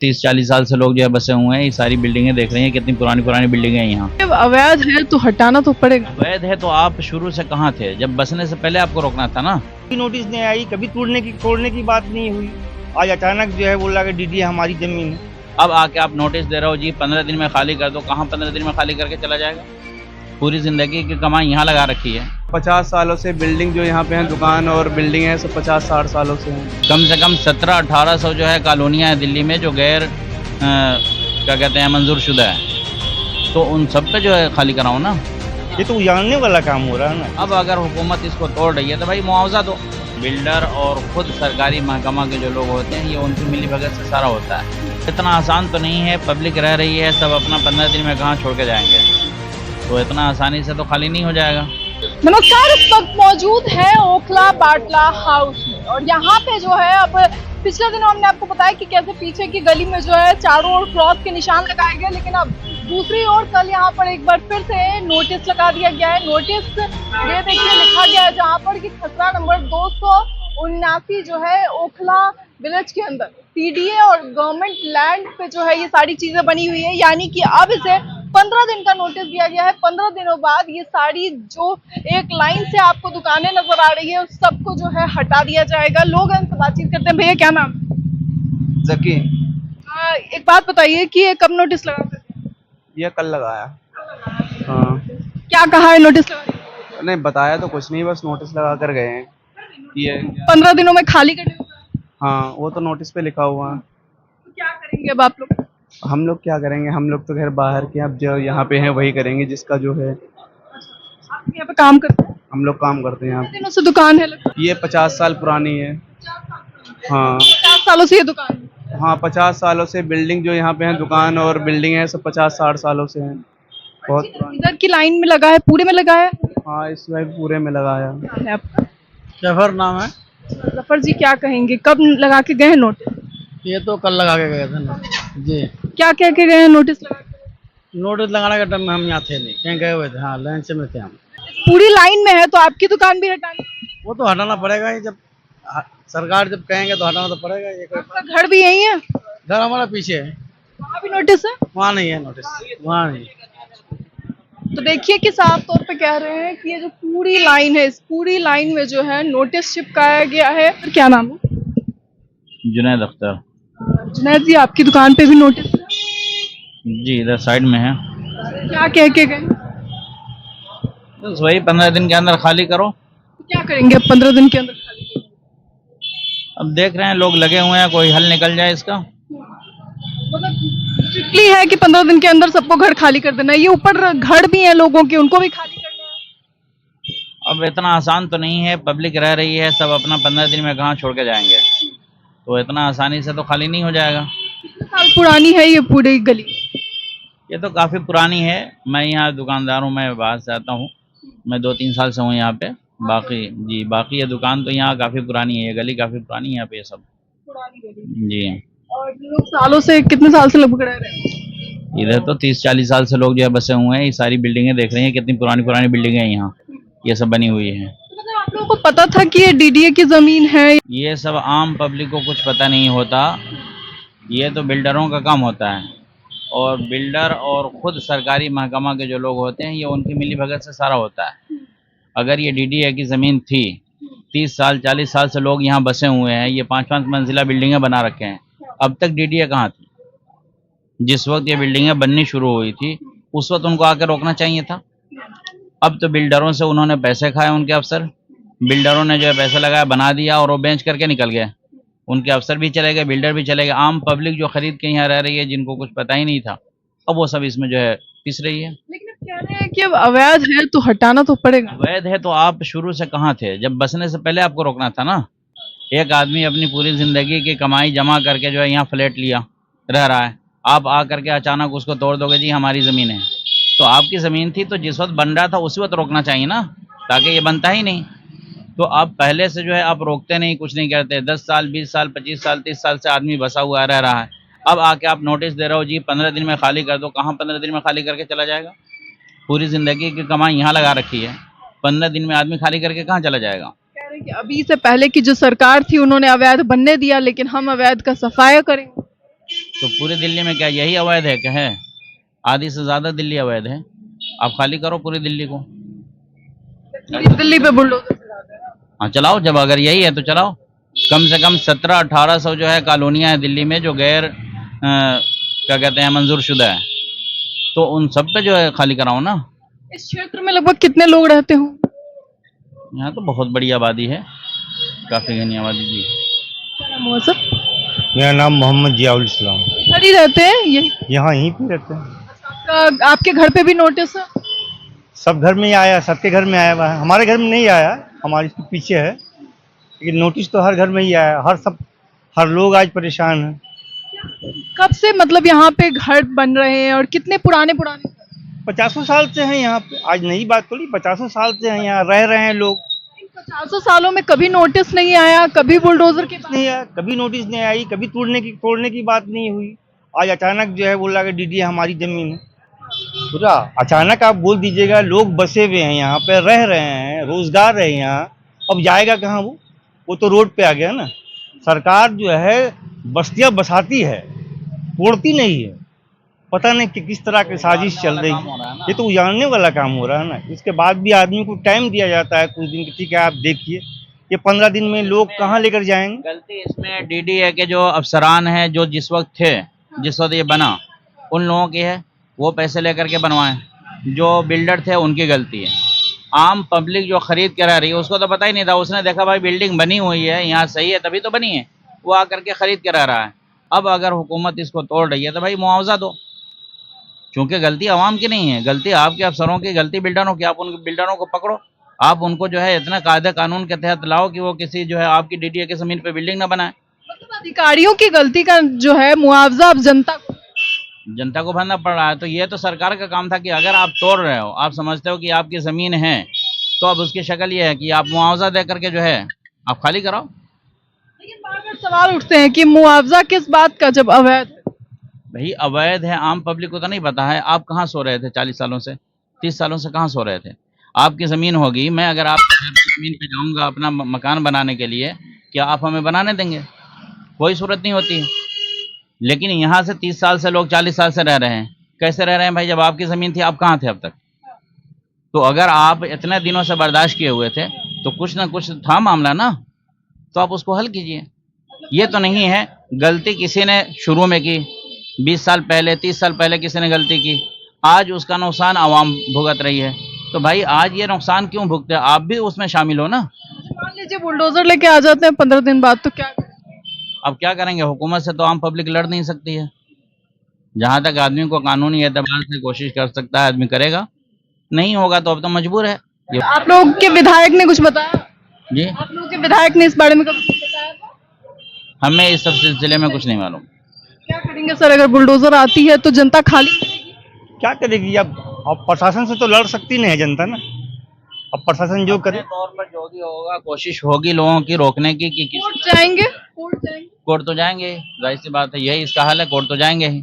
30-40 साल से लोग जो है बसे हुए हैं। ये सारी बिल्डिंगें देख रही हैं, कितनी पुरानी पुरानी बिल्डिंगें हैं यहाँ। जब अवैध है तो हटाना तो पड़ेगा। अवैध है तो आप शुरू से कहाँ थे? जब बसने से पहले आपको रोकना था ना। कभी नोटिस नहीं आई, कभी तोड़ने की बात नहीं हुई। आज अचानक जो है बोला कि डीडी हमारी जमीन है। अब आके आप नोटिस दे रहे हो जी 15 दिन में खाली कर दो। कहाँ 15 दिन में खाली करके चला जाएगा? पूरी जिंदगी की कमाई यहाँ लगा रखी है। 50 सालों से बिल्डिंग जो यहाँ पे है, दुकान और बिल्डिंग है, सब 50-60 सालों से हैं। कम से कम 1700-1800 जो है कॉलोनियाँ हैं दिल्ली में जो गैर क्या कहते हैं मंजूर शुदा है, तो उन सब पे जो है खाली कराओ ना। ये तो उजाड़ने वाला काम हो रहा है ना। अब अगर हुकूमत इसको तोड़ रही है तो भाई मुआवजा दो। बिल्डर और खुद सरकारी महकमा के जो लोग होते हैं, ये उनकी मिली भगत से सारा होता है। इतना आसान तो नहीं है, पब्लिक रह रही है, सब अपना 15 दिन में कहाँ छोड़ के जाएंगे, तो इतना आसानी से तो खाली नहीं हो जाएगा। नमस्कार, इस वक्त मौजूद है ओखला बाटला हाउस में और यहाँ पे जो है अब पिछले दिनों हमने आपको बताया कि कैसे पीछे की गली में जो है चारों ओर क्रॉस के निशान लगाए गए, लेकिन अब दूसरी ओर कल यहाँ पर एक बार फिर से नोटिस लगा दिया गया है। नोटिस ये देखिए लिखा गया है जहाँ पर कि खसरा नंबर 279 जो है ओखला विलेज के अंदर टीडीए और गवर्नमेंट लैंड पे जो है ये सारी चीजें बनी हुई है, यानी कि अब इसे 15 दिन का नोटिस दिया गया है। 15 दिनों बाद ये सारी जो एक लाइन से आपको दुकानें नजर आ रही है उस सबको जो है हटा दिया जाएगा। लोग इनसे बातचीत करते हैं। भैया क्या नाम? जकी, एक बात बताइए कि ये कब नोटिस लगा थे? ये कल लगाया। हाँ, क्या कहा है नोटिस लगा? नहीं बताया तो कुछ नहीं, बस नोटिस लगा कर गए हैं। ये 15 दिनों में खाली करने को। हाँ, वो तो नोटिस पे लिखा हुआ है। तो क्या करेंगे अब आप लोग? हम लोग क्या करेंगे? हम लोग तो घर बाहर के, अब जो यहाँ पे हैं वही करेंगे जिसका जो है। आप यहाँ पे काम करते हैं? हम लोग काम करते हैं यहाँ कितने दिनों से दुकान है लगभग? पे। ये 50 साल पुरानी है। हाँ 50 सालों से ये दुकान है। हाँ, 50 सालों से बिल्डिंग जो यहाँ पे है, दुकान और बिल्डिंग है, सब 50-60 सालों से हैं। बहुत पुरानी। इधर की लाइन में लगा है, पूरे में लगा है? हाँ, इसमें पूरे में लगाया। है आपका? जफर नाम है। जफर जी क्या कहेंगे, कब लगा के गए हैं नोटिस? ये तो कल लगा के गए थे ना जी। क्या कह के गए हैं नोटिस लगा के? नोटिस लगाने के टाइम में हम यहाँ थे नहीं, कहीं गए हुए थे। हाँ, लंच में थे हम। पूरी लाइन में है तो आपकी दुकान भी हटानी है? वो तो हटाना पड़ेगा ही, जब सरकार जब कहेंगे तो हटाना तो पड़ेगा। ये कोई आपका घर भी यही है? घर हमारा पीछे है, वहाँ भी नोटिस है? वहाँ नहीं है नोटिस, वहाँ नहीं। तो देखिए कि साफ तौर पे कह रहे हैं कि ये जो पूरी लाइन है, इस पूरी लाइन में जो है नोटिस चिपकाया गया है। क्या नाम है? जुनैद अख्तर। जुनैद जी, आपकी दुकान पे भी नोटिस है? जी इधर साइड में है। क्या कह के गए? बस वही 15 दिन के अंदर खाली करो। क्या करेंगे अब 15 दिन के अंदर खाली करेंगे? अब देख रहे हैं लोग लगे हुए हैं, कोई हल निकल जाए इसका। मतलब स्ट्रिक्टली है कि 15 दिन के अंदर सबको घर खाली कर देना है। ये ऊपर घर भी हैं लोगों के, उनको भी खाली करना है। अब इतना आसान तो नहीं है, पब्लिक रह रही है, सब अपना 15 दिन में कहाँ छोड़ के जाएंगे, तो इतना आसानी से तो खाली नहीं हो जाएगा। कितने साल पुरानी है ये पूरी गली? ये तो काफ़ी पुरानी है। मैं यहाँ दुकानदार हूँ, मैं बाहर से आता हूँ। मैं 2-3 साल से हूँ यहाँ पे। बाकी ये दुकान तो यहाँ काफ़ी पुरानी है, ये गली काफ़ी पुरानी है यहाँ पे, ये सब पुरानी गली। जी। और लोग सालों से, कितने साल से लगभग रह रहे हैं? इधर तो 30-40 साल से लोग जो है बसे हुए हैं। ये सारी बिल्डिंगें देख रही हैं, कितनी पुरानी पुरानी बिल्डिंगें हैं यहाँ, ये सब बनी हुई है। तो मतलब आप लोगों को पता था कि ये डीडीए की जमीन है? ये सब आम पब्लिक को कुछ पता नहीं होता, ये तो बिल्डरों का काम होता है। और बिल्डर और खुद सरकारी महकमा के जो लोग होते हैं, ये उनकी मिली भगत से सारा होता है। अगर ये डीडीए की ज़मीन थी, 30 साल 40 साल से लोग यहाँ बसे हुए हैं, ये 5-5 मंजिला बिल्डिंगें बना रखे हैं, अब तक डीडीए कहाँ थी? जिस वक्त ये बिल्डिंगें बननी शुरू हुई थी उस वक्त उनको आकर रोकना चाहिए था। अब तो बिल्डरों से उन्होंने पैसे खाए, उनके अफसर, बिल्डरों ने जो है पैसे लगाया, बना दिया और वो बेच करके निकल गए। उनके अफसर भी चले गए, बिल्डर भी चले गए। आम पब्लिक जो खरीद के यहाँ रह रही है, जिनको कुछ पता ही नहीं था, अब वो सब इसमें जो है पिस रही है। लेकिन अब कह रहे हैं कि अब अवैध है तो हटाना तो पड़ेगा। अवैध है तो आप शुरू से कहाँ थे? जब बसने से पहले आपको रोकना था ना। एक आदमी अपनी पूरी जिंदगी की कमाई जमा करके जो है यहाँ फ्लैट लिया, रह रहा है, आप आ करके अचानक उसको तोड़ दोगे जी हमारी ज़मीन है। तो आपकी ज़मीन थी तो जिस वक्त बन रहा था उसी वक्त रोकना चाहिए ना, ताकि ये बनता ही नहीं। तो आप पहले से जो है आप रोकते नहीं, कुछ नहीं करते। 10 साल 20 साल 25 साल 30 साल से आदमी बसा हुआ रह रहा है। अब आके आप नोटिस दे रहे हो जी 15 दिन में खाली कर दो। कहाँ 15 दिन में खाली करके चला जाएगा? पूरी ज़िंदगी की कमाई यहाँ लगा रखी है, 15 दिन में आदमी खाली करके कहाँ चला जाएगा? कह रहे हैं कि अभी से पहले की जो सरकार थी उन्होंने अवैध बनने दिया, लेकिन हम अवैध का सफाया करेंगे। तो पूरी दिल्ली में क्या यही अवैध है क्या है? आधी से ज्यादा दिल्ली अवैध है। आप खाली करो पूरी दिल्ली को। पूरी दिल्ली पे बुलडोजर चलाते हैं ना। हाँ चलाओ, जब अगर यही है तो चलाओ। कम से कम 1700-1800 जो है कॉलोनियां हैं दिल्ली में जो गैर क्या कहते हैं मंजूर शुदा है, तो उन सब पे जो है खाली कराओ ना। इस क्षेत्र में लगभग कितने लोग रहते हो? यहाँ तो बहुत बड़ी आबादी है, काफी घनी आबादी जी। क्या नाम हुआ सर? मेरा नाम मोहम्मद जियाउल इस्लाम। घर ही रहते हैं यही? यहाँ यहीं पे रहते हैं। आपके घर पे भी नोटिस है? सब घर में ही आया, सबके घर में आया हुआ है। हमारे घर में नहीं आया, हमारे इसके पीछे है, लेकिन नोटिस तो हर घर में ही आया। हर लोग आज परेशान हैं। कब से मतलब यहाँ पे घर बन रहे हैं और कितने पुराने पुराने घर? 50 साल से हैं यहाँ पे, आज नई बात थोड़ी, 50 साल से हैं यहाँ, रह रहे हैं लोग। इन 50 सालों में कभी नोटिस नहीं आया, कभी बुलडोजर के नहीं आया, कभी नोटिस नहीं आई, कभी तोड़ने की बात नहीं हुई। आज अचानक जो है बोला कि डीडी हमारी जमीन है। पूरा अचानक आप बोल दीजिएगा, लोग बसे हुए हैं यहाँ पे, रह रहे हैं, रोजगार है यहाँ, अब जाएगा कहाँ वो तो रोड पे आ गया ना। सरकार जो है बस्तियां बसाती है, तोड़ती नहीं है। पता नहीं कि किस तरह की साजिश चल रही है, ये तो उजाड़ने वाला काम हो रहा है ना। इसके बाद भी आदमी को टाइम दिया जाता है कुछ दिन, ठीक है आप देखिए, ये 15 दिन में लोग कहाँ लेकर जाएंगे। गलती इसमें डीडी है कि जो अफसरान है जो जिस वक्त थे, जिस वक्त ये बना, उन लोगों की है, वो पैसे लेकर के बनवाएं। जो बिल्डर थे उनकी गलती है। आम पब्लिक जो खरीद कर आ रही है उसको तो पता ही नहीं था, उसने देखा भाई बिल्डिंग बनी हुई है यहाँ सही है तभी तो बनी है, वो आकर के खरीद कर आ रहा है। अब अगर हुकूमत इसको तोड़ रही है तो भाई मुआवजा दो, क्योंकि गलती आवाम की नहीं है, गलती आपके अफसरों की, गलती बिल्डरों की। आप उन बिल्डरों को पकड़ो, आप उनको जो है इतना कायदे कानून के तहत लाओ कि वो किसी जो है आपकी डीडीए की जमीन पे बिल्डिंग ना बनाए। मतलब अधिकारियों की गलती का जो है मुआवजा अब जनता को भरना पड़ रहा है। तो ये तो सरकार का काम था कि अगर आप तोड़ रहे हो, आप समझते हो कि आपकी ज़मीन है, तो अब उसकी शक्ल ये है कि आप मुआवजा दे करके जो है आप खाली कराओ। लेकिन बार-बार सवाल उठते हैं कि मुआवजा किस बात का जब अवैध है? भाई अवैध है, आम पब्लिक को तो नहीं पता है। आप कहाँ सो रहे थे 40 सालों से, 30 सालों से कहाँ सो रहे थे? आपकी ज़मीन होगी, मैं अगर आपकी ज़मीन पे जाऊँगा अपना मकान बनाने के लिए, क्या आप हमें बनाने देंगे? कोई सूरत नहीं होती है। लेकिन यहाँ से 30 साल से लोग 40 साल से रह रहे हैं। कैसे रह रहे हैं भाई? जब आपकी ज़मीन थी आप कहाँ थे अब तक? तो अगर आप इतने दिनों से बर्दाश्त किए हुए थे तो कुछ ना कुछ था मामला ना, तो आप उसको हल कीजिए। ये तो नहीं है गलती किसी ने शुरू में की, 20 साल पहले 30 साल पहले किसी ने गलती की, आज उसका नुकसान आवाम भुगत रही है। तो भाई आज ये नुकसान क्यों भुगते? आप भी उसमें शामिल हो ना। मान लीजिए बुलडोजर लेके आ जाते हैं 15 दिन बाद, तो क्या करें? अब क्या करेंगे? हुकूमत से तो आम पब्लिक लड़ नहीं सकती है। जहाँ तक आदमी को कानूनी एतबार से कोशिश कर सकता है आदमी करेगा, नहीं होगा तो अब तो मजबूर है। ये आप लोग के विधायक ने कुछ बताया? जी, आप लोगों के विधायक ने इस बारे में कभी कुछ बताया था? हमें इस सब सिलसिले में कुछ नहीं मालूम। क्या करेंगे सर अगर बुलडोजर आती है तो जनता खाली करेगी? क्या करेगी अब प्रशासन से तो लड़ सकती नहीं है जनता ना। अब प्रशासन जो करे, तौर पर जो भी होगा कोशिश होगी लोगों की रोकने की कि कोर्ट जाएंगे? कोर्ट जाएंगे? कोर्ट तो जाएंगे, जाहिर सी बात है, यही इसका हल है, कोर्ट तो जाएंगे ही।